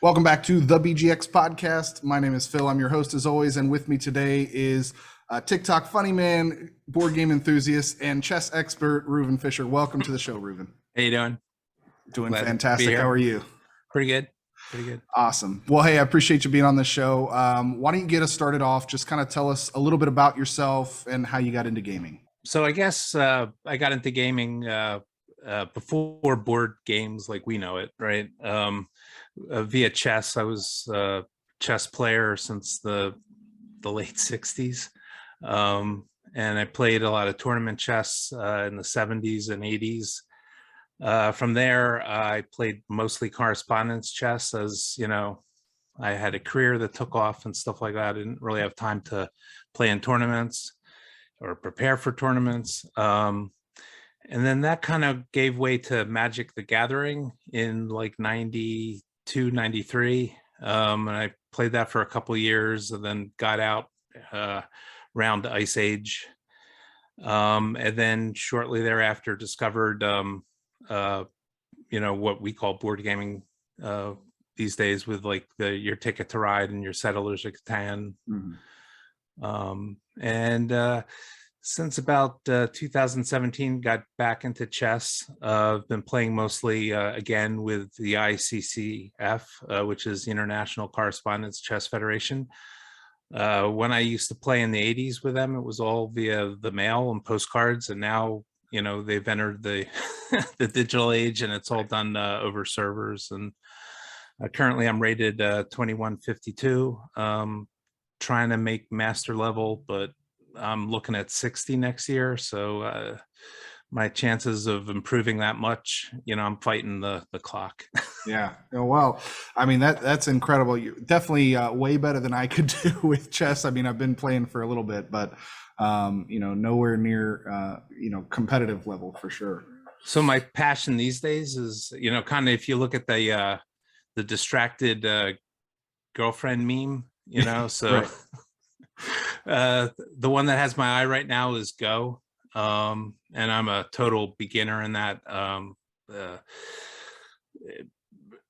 Welcome back to the BGX podcast. My name is Phil. I'm your host as always, and with me today is TikTok funny man, board game enthusiast, and chess expert Reuven Fisher. Welcome to the show, Reuven. How you doing? Doing Glad to be fantastic. here. How are you? Pretty good. Pretty good. Awesome. Well, hey, I appreciate you being on the show. Why don't you get us started off? Just kind of tell us a little bit about yourself and how you got into gaming. So I guess I got into gaming before board games like we know it, right? Via chess. I was a chess player since the late 60s. And I played a lot of tournament chess in the 70s and 80s. From there, I played mostly correspondence chess as, you know, I had a career that took off and stuff like that. I didn't really have time to play in tournaments or prepare for tournaments. And then that kind of gave way to Magic the Gathering in like 92, 93. And I played that for a couple of years and then got out around Ice Age. And then shortly thereafter discovered, you know, what we call board gaming these days with like your Ticket to Ride and your Settlers of Catan. And since about 2017, got back into chess. I've been playing mostly again with the ICCF, which is the International Correspondence Chess Federation. When I used to play in the 80s with them, it was all via the mail and postcards, and now, you know, they've entered the the digital age, and it's all done over servers. And currently, I'm rated 2152. Trying to make master level, but I'm looking at 60 next year. So my chances of improving that much, you know, I'm fighting the clock. Yeah. Oh, well, I mean, that's incredible. You definitely way better than I could do with chess. I mean, I've been playing for a little bit, but you know, nowhere near you know, competitive level for sure. So my passion these days is, you know, kind of if you look at the distracted girlfriend meme, you know, so Right. the one that has my eye right now is Go. And I'm a total beginner in that,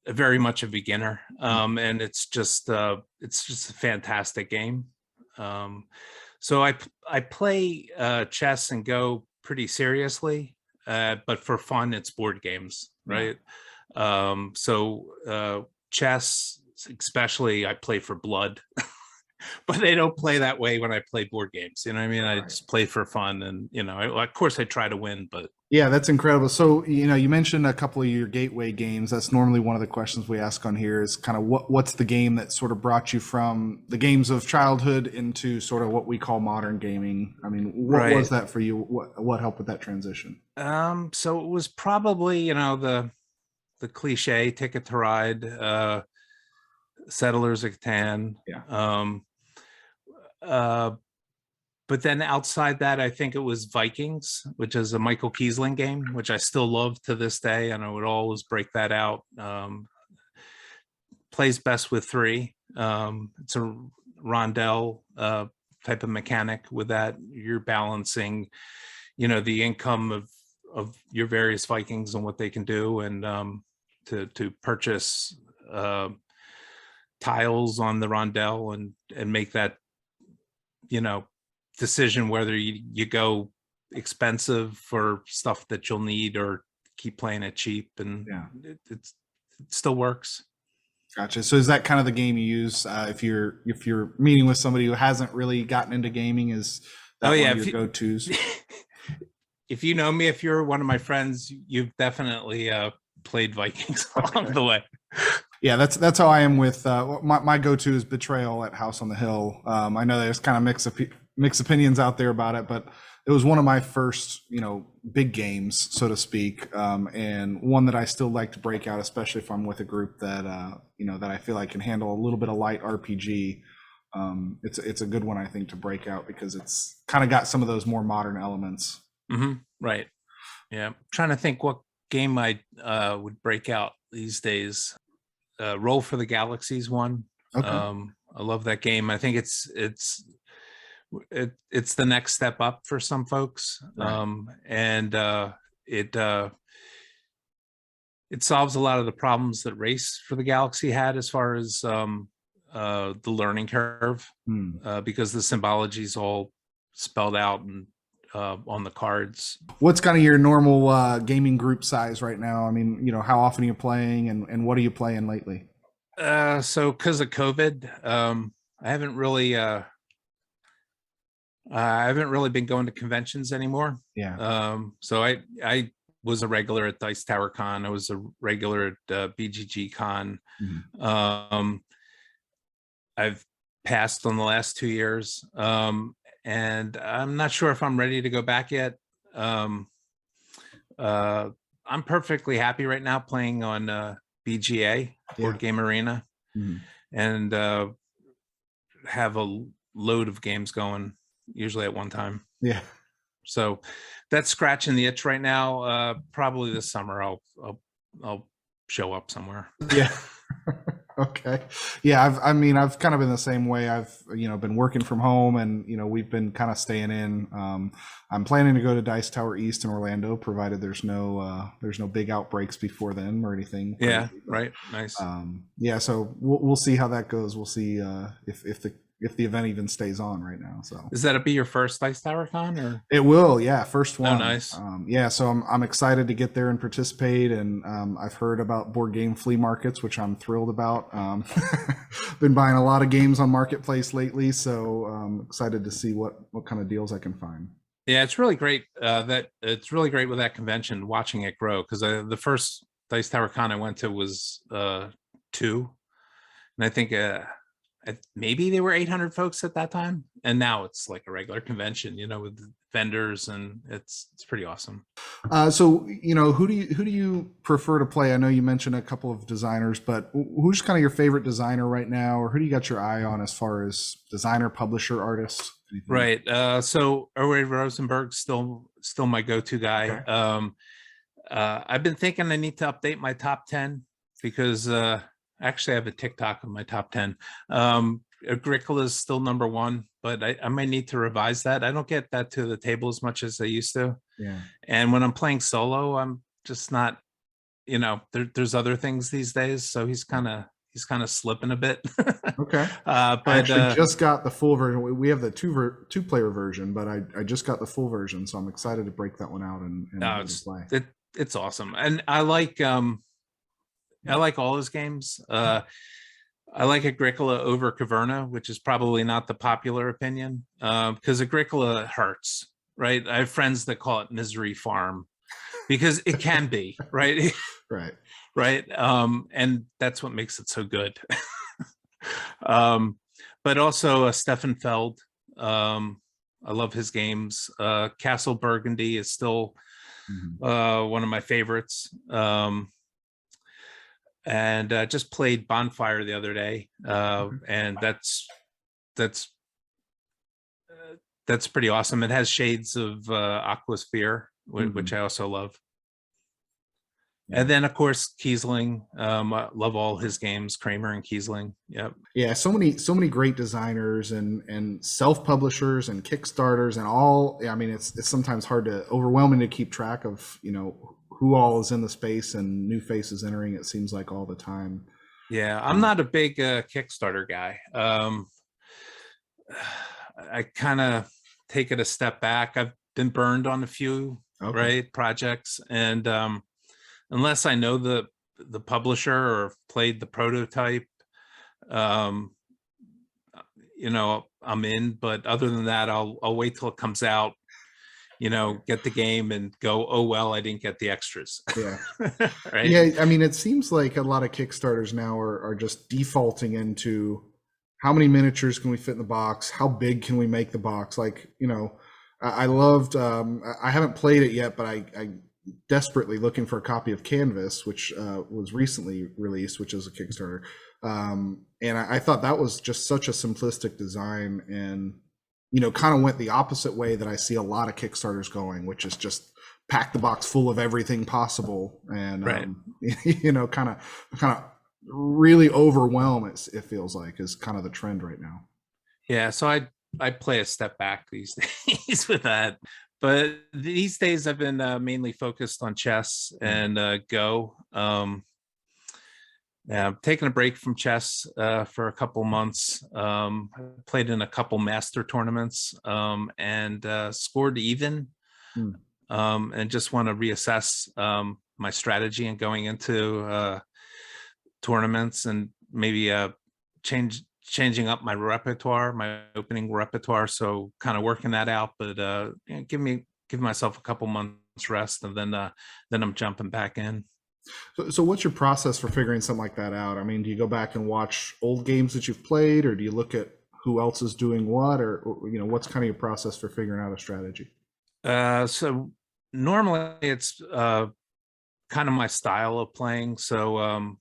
very much a beginner. And it's just a fantastic game. So I play chess and Go pretty seriously, but for fun, it's board games, right? So chess, especially, I play for blood. But they don't play that way when I play board games. You know what I mean? I just play for fun, and, you know, of course I try to win, but. Yeah, that's incredible. So, you know, you mentioned a couple of your gateway games. That's normally one of the questions we ask on here is kind of what's the game that sort of brought you from the games of childhood into sort of what we call modern gaming? I mean, what was that for you? What helped with that transition? So it was probably, you know, the cliche Ticket to Ride, Settlers of Catan. But then outside that, I think it was Vikings, which is a Michael Kiesling game, which I still love to this day, and I would always break that out. Plays best with three. It's a rondel type of mechanic with that. You're balancing, you know, the income of your various Vikings and what they can do, and to purchase tiles on the rondel and make that, you know, decision whether you go expensive for stuff that you'll need or keep playing it cheap, and it still works. Gotcha. So is that kind of the game you use if you're meeting with somebody who hasn't really gotten into gaming? Is that one of your go-tos? If you know me, if you're one of my friends, you've definitely played Vikings along the way. Yeah, that's how I am with my go-to is Betrayal at House on the Hill. I know there's kind of mixed opinions out there about it, but it was one of my first, you know, big games, so to speak, and one that I still like to break out, especially if I'm with a group that you know, that I feel I can handle a little bit of light RPG. It's a good one, I think, to break out because it's kind of got some of those more modern elements. Right. Yeah. I'm trying to think what game I would break out these days. Roll for the Galaxies one. Okay. I love that game. I think it's the next step up for some folks. And it it solves a lot of the problems that Race for the Galaxy had as far as the learning curve, Hmm. because the symbology is all spelled out and on the cards. What's kind of your normal gaming group size right now? I mean, how often are you playing, and what are you playing lately? So because of COVID, I haven't really been going to conventions anymore. Yeah. So I was a regular at Dice Tower Con. I was a regular at BGG Con. Mhm. Um, I've passed on the last 2 years, and I'm not sure if I'm ready to go back yet. Um, uh, I'm perfectly happy right now playing on BGA, Yeah. Board Game Arena, Mhm. and have a load of games going usually at one time. Yeah. So that's scratching the itch right now. Probably this summer I'll show up somewhere. Yeah. Okay. Yeah, I've kind of been the same way. I've, been working from home, and, we've been kind of staying in. I'm planning to go to Dice Tower East in Orlando, provided there's no big outbreaks before then or anything Yeah, crazy. right. Nice. Yeah, so we'll see how that goes. We'll see if the event even stays on right now. So Is that be your first Dice Tower Con or? it will, yeah, first Oh, one. nice. Yeah, so I'm excited to get there and participate, and I've heard about board game flea markets, which I'm thrilled about. Been buying a lot of games on Marketplace lately, so excited to see what kind of deals I can find. Yeah, it's really great. That it's really great with that convention, watching it grow. Because the first Dice Tower Con I went to was 2, and I think maybe they were 800 folks at that time, and now it's like a regular convention, with vendors, and it's pretty awesome. So who do you prefer to play? I know you mentioned a couple of designers, but who's kind of your favorite designer right now, or who do you got your eye on as far as designer, publisher, artist? Anything? Right. So Erwin Rosenberg's still my go-to guy. Okay. I've been thinking I need to update my top 10 because actually I have a TikTok of my top 10. Agricola is still number 1, but I might need to revise that. I don't get that to the table as much as I used to. Yeah. And when I'm playing solo, I'm just not, there's other things these days. So he's kind of slipping a bit. Okay. But I actually just got the full version. We have the two-player version, but I just got the full version, so I'm excited to break that one out and no, play. it's awesome. And I like all his games. I like Agricola over Caverna, which is probably not the popular opinion, because Agricola hurts, right? I have friends that call it Misery Farm because it can be, right? Right. Right. And that's what makes it so good. But also Stefan Feld. I love his games. Castle Burgundy is still one of my favorites. And just played Bonfire the other day, and that's pretty awesome. It has shades of Aquasphere, which I also love. Yeah. And then of course Kiesling, I love all his games, Kramer and Kiesling. Yep. Yeah, so many great designers and self-publishers and Kickstarters and all. I mean, it's sometimes overwhelming to keep track of, who all is in the space and new faces entering, it seems like, all the time. Yeah, I'm not a big Kickstarter guy. I kind of take it a step back. I've been burned on a few right projects, and unless I know the publisher or played the prototype, I'm in. But other than that, I'll wait till it comes out, get the game and go, oh well, I didn't get the extras. Yeah. Right. Yeah, I mean, it seems like a lot of Kickstarters now are just defaulting into how many miniatures can we fit in the box, how big can we make the box. Like, I loved I haven't played it yet, but I desperately looking for a copy of Canvas, which was recently released, which is a Kickstarter, and I thought that was just such a simplistic design, and kind of went the opposite way that I see a lot of Kickstarters going, which is just pack the box full of everything possible, and right. Kind of really overwhelm it feels like is kind of the trend right now. Yeah, so I play a step back these days with that, but these days I've been mainly focused on chess and Go. Yeah, I'm taking a break from chess for a couple months. I played in a couple master tournaments and scored even, Mm. and just want to reassess my strategy and going into tournaments, and maybe changing up my repertoire, my opening repertoire. So kind of working that out, but give myself a couple months rest, and then I'm jumping back in. So what's your process for figuring something like that out? I mean, do you go back and watch old games that you've played, or do you look at who else is doing what, or what's kind of your process for figuring out a strategy? So normally it's kind of my style of playing. So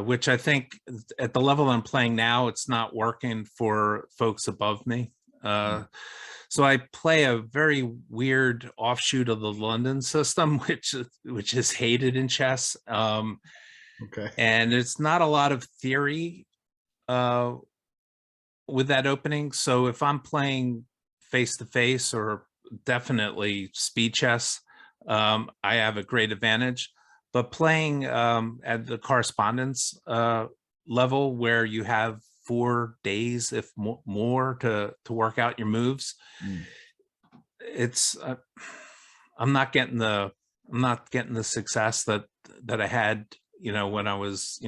which I think at the level I'm playing now, it's not working for folks above me. So I play a very weird offshoot of the London system, which is hated in chess. Okay. And it's not a lot of theory uh, with that opening. So if I'm playing face to face, or definitely speed chess, I have a great advantage. But playing at the correspondence level, where you have 4 days, if more, to work out your moves, Mm. it's I'm not getting the success that I had, when I was,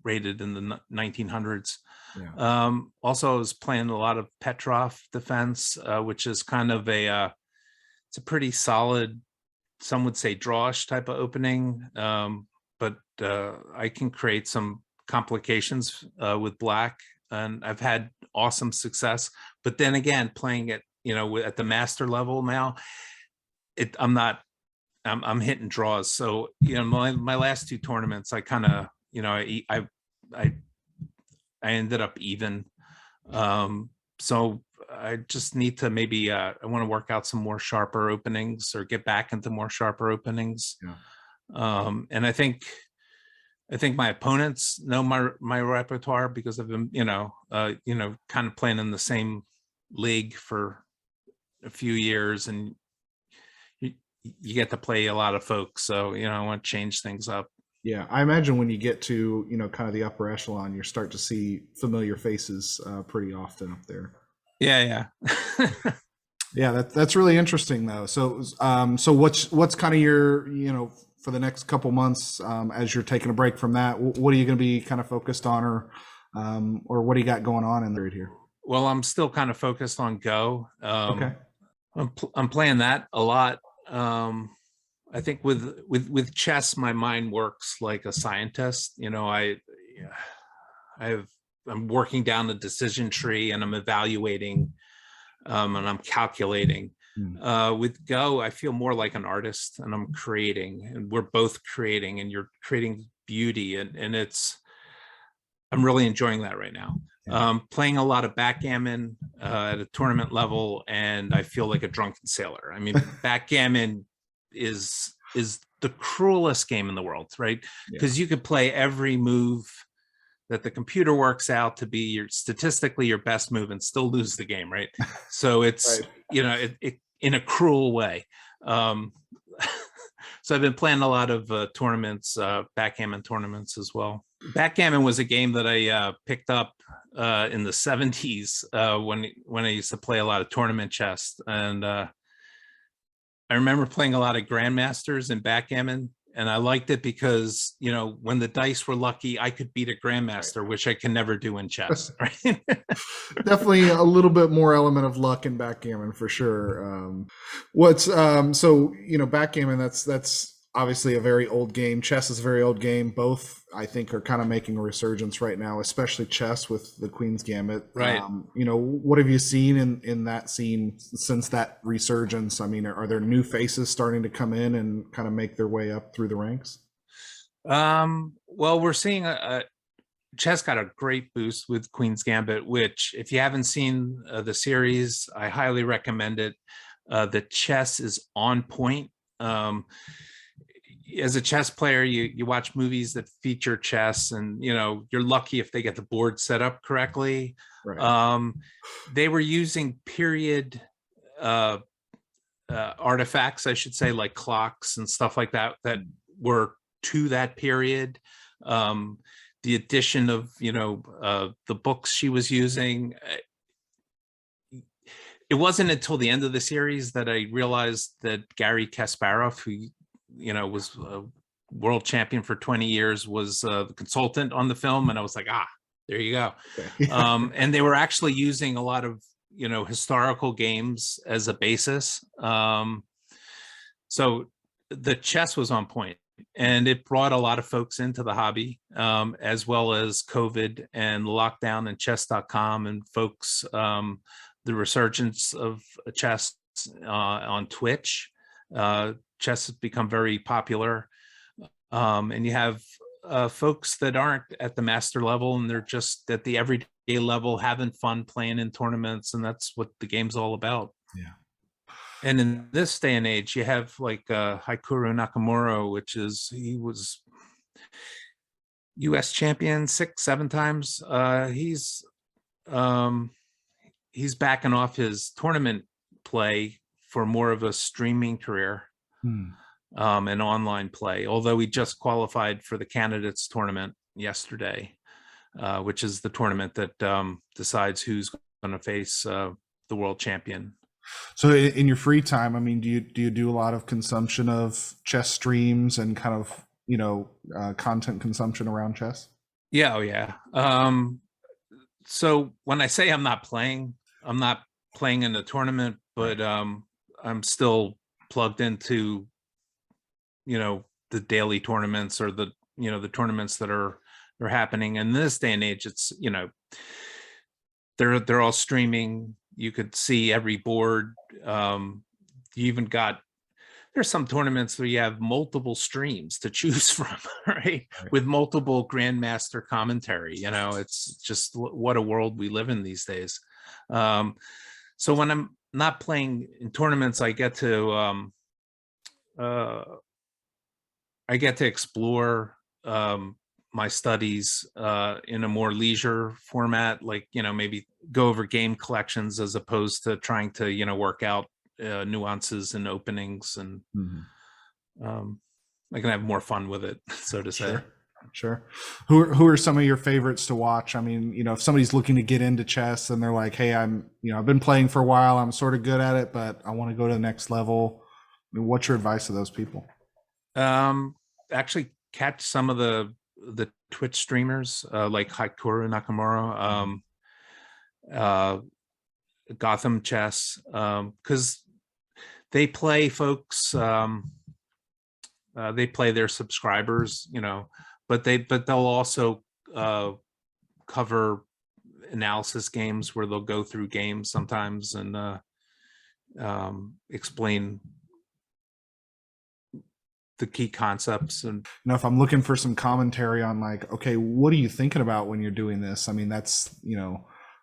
rated in the 1900s. Yeah. Also, I was playing a lot of Petrov defense, which is kind of it's a pretty solid, some would say drawish type of opening, but I can create some complications with black, and I've had awesome success. But then again, playing it, at the master level now, I'm not, I'm hitting draws. So my last two tournaments, I kind of, I I ended up even. So I just need to maybe I want to work out some more sharper openings, or get back into more sharper openings. Yeah. And I think my opponents know my repertoire, because I've been, kind of playing in the same league for a few years, and you get to play a lot of folks. So, I want to change things up. Yeah, I imagine when you get to kind of the upper echelon, you start to see familiar faces pretty often up there. Yeah, yeah. Yeah, that's really interesting though. So what's kind of your for the next couple months, as you're taking a break from that, what are you going to be kind of focused on, or what do you got going on in there here? Well, I'm still kind of focused on Go. Okay. I'm playing that a lot. I think with chess, my mind works like a scientist. I'm working down the decision tree, and I'm evaluating, and I'm calculating. Mm. With Go, I feel more like an artist, and I'm creating, and we're both creating, and you're creating beauty, and I'm really enjoying that right now. Yeah. Playing a lot of backgammon at a tournament level, and I feel like a drunken sailor. I mean, backgammon is the cruelest game in the world, right? Because you could play every move that the computer works out to be statistically your best move, and still lose the game, right? So it's Right. it in a cruel way. So I've been playing a lot of tournaments, backgammon tournaments as well. Backgammon was a game that I picked up in the 70s when I used to play a lot of tournament chess, and I remember playing a lot of grandmasters in backgammon, and I liked it because when the dice were lucky, I could beat a grandmaster, which I can never do in chess. Right? Definitely a little bit more element of luck in backgammon for sure. What's so backgammon? That's obviously a very old game. Chess is a very old game. Both, I think, are kind of making a resurgence right now, especially chess with the Queen's Gambit. Right. What have you seen in that scene since that resurgence? I mean, are there new faces starting to come in and kind of make their way up through the ranks? Well, we're seeing chess got a great boost with Queen's Gambit, which, if you haven't seen the series, I highly recommend it. The chess is on point. As a chess player, you watch movies that feature chess, and you're lucky if they get the board set up correctly. Right. They were using period artifacts, I should say, like clocks and stuff like that, that were to that period. The addition of, the books she was using. It wasn't until the end of the series that I realized that Gary Kasparov, who, was a world champion for 20 years, was the consultant on the film. And I was like, there you go. Okay. And they were actually using a lot of, historical games as a basis. So the chess was on point, and it brought a lot of folks into the hobby, as well as COVID and lockdown and chess.com and folks, the resurgence of chess on Twitch. Chess has become very popular. And you have folks that aren't at the master level, and they're just at the everyday level having fun playing in tournaments, and that's what the game's all about. Yeah. And in this day and age, you have like Hikaru Nakamura, he was US champion 6-7 times. He's backing off his tournament play for more of a streaming career. And online play, although he just qualified for the candidates tournament yesterday, which is the tournament that decides who's going to face the world champion. So in your free time, I mean, do you do a lot of consumption of chess streams and kind of, content consumption around chess? Yeah. Oh yeah. So when I say I'm not playing in the tournament, but I'm still plugged into, the daily tournaments, or the tournaments that are happening. And in this day and age, it's, they're all streaming. You could see every board. You even there's some tournaments where you have multiple streams to choose from, right? With multiple grandmaster commentary. It's just what a world we live in these days. So when I'm not playing in tournaments, I get to explore my studies in a more leisure format, like, maybe go over game collections as opposed to trying to, work out nuances and openings, and I can have more fun with it, so to say. Sure. Who are some of your favorites to watch? I mean, if somebody's looking to get into chess and they're like, hey, I've been playing for a while, I'm sort of good at it, but I want to go to the next level. I mean, what's your advice to those people? Actually catch some of the Twitch streamers, like Hikaru Nakamura, Gotham Chess, because they play folks, they play their subscribers, but they'll also cover analysis games, where they'll go through games sometimes and explain the key concepts. And if I'm looking for some commentary on, like, okay, what are you thinking about when you're doing this? I mean, that's,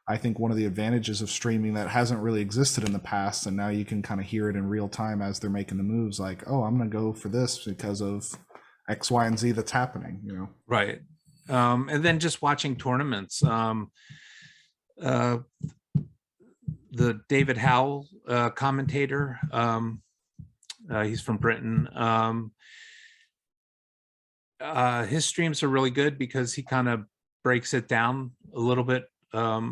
I think one of the advantages of streaming that hasn't really existed in the past, and now you can kind of hear it in real time as they're making the moves, like, oh, I'm going to go for this because of X, Y, and Z that's happening, Right. And then just watching tournaments. The David Howell commentator, he's from Britain. His streams are really good because he kind of breaks it down a little bit at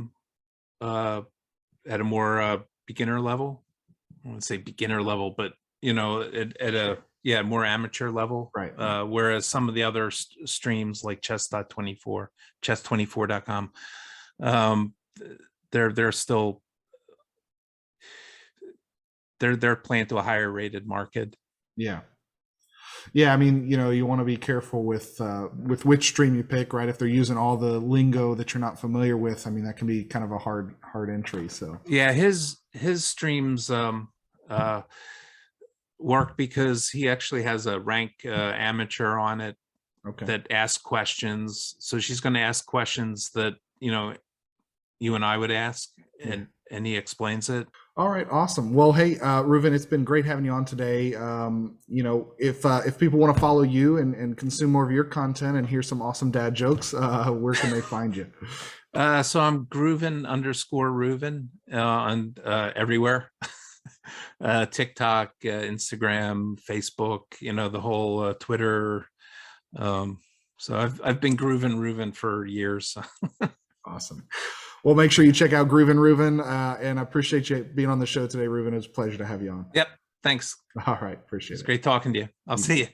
a more beginner level. I wouldn't say beginner level, but at a more amateur level. Right. Whereas some of the other streams like chess.24, chess24.com, they're still they're playing to a higher rated market. Yeah, I mean, you want to be careful with which stream you pick, right? If they're using all the lingo that you're not familiar with, I mean, that can be kind of a hard entry. So yeah, his streams work because he actually has a rank amateur on it. Okay. That asks questions. So she's going to ask questions that you and I would ask, and he explains it. All right, awesome. Well, hey, Reuven, it's been great having you on today. If people want to follow you and consume more of your content and hear some awesome dad jokes, where can they find you? So I'm Gruven _Reuven on everywhere. TikTok, Instagram, Facebook, the whole Twitter. So I've been Gruven Reuven for years. Awesome. Well, make sure you check out Gruven Reuven, and I appreciate you being on the show today, Reuven. It was a pleasure to have you on. Yep. Thanks. All right. Appreciate It's it. great talking to you. I'll see you.